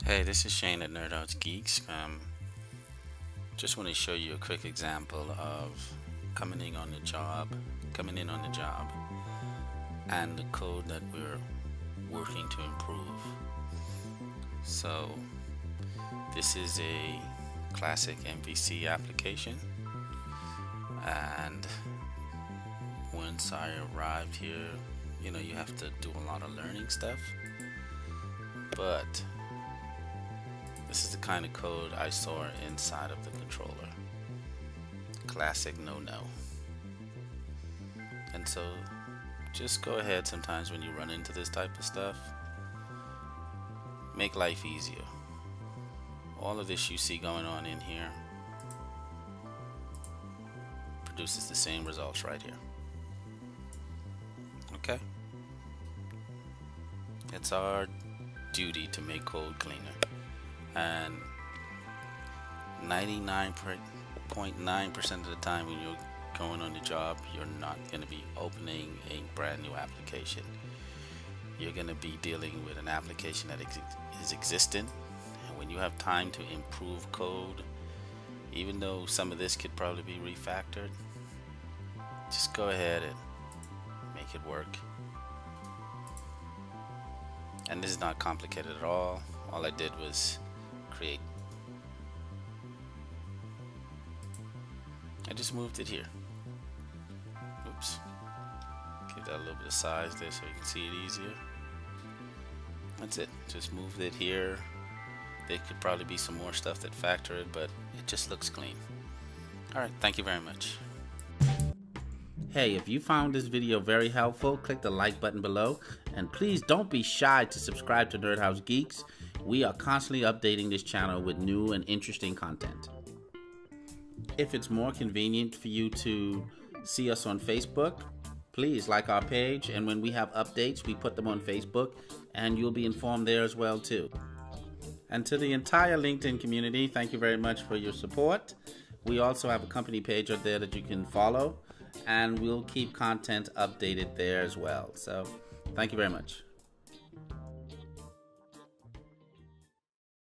Hey, this is Shane at NerdHouseGeeks. Just want to show you a quick example of coming in on the job, and the code that we're working to improve. So this is a classic MVC application, and once I arrived here, you have to do a lot of learning stuff, but this is the kind of code I saw inside of the controller. Classic no-no. And so just go ahead sometimes when you run into this type of stuff. Make life easier. All of this you see going on in here produces the same results right here. Okay? It's our duty to make code cleaner. And 99.9% of the time when you're going on the job, you're not going to be opening a brand new application. You're going to be dealing with an application that is existent, and when you have time to improve code, even though some of this could probably be refactored, just go ahead and make it work. And this is not complicated at all. All I did was create. I just moved it here. Oops. Give that a little bit of size there so you can see it easier. That's it. Just moved it here. There could probably be some more stuff that factor it, but it just looks clean. Alright, thank you very much. Hey, if you found this video very helpful, click the like button below, and please don't be shy to subscribe to Nerd House Geeks. We are constantly updating this channel with new and interesting content. If it's more convenient for you to see us on Facebook, please like our page, and when we have updates, we put them on Facebook, and you'll be informed there as well too. And to the entire LinkedIn community, thank you very much for your support. We also have a company page out there that you can follow, and we'll keep content updated there as well. So thank you very much.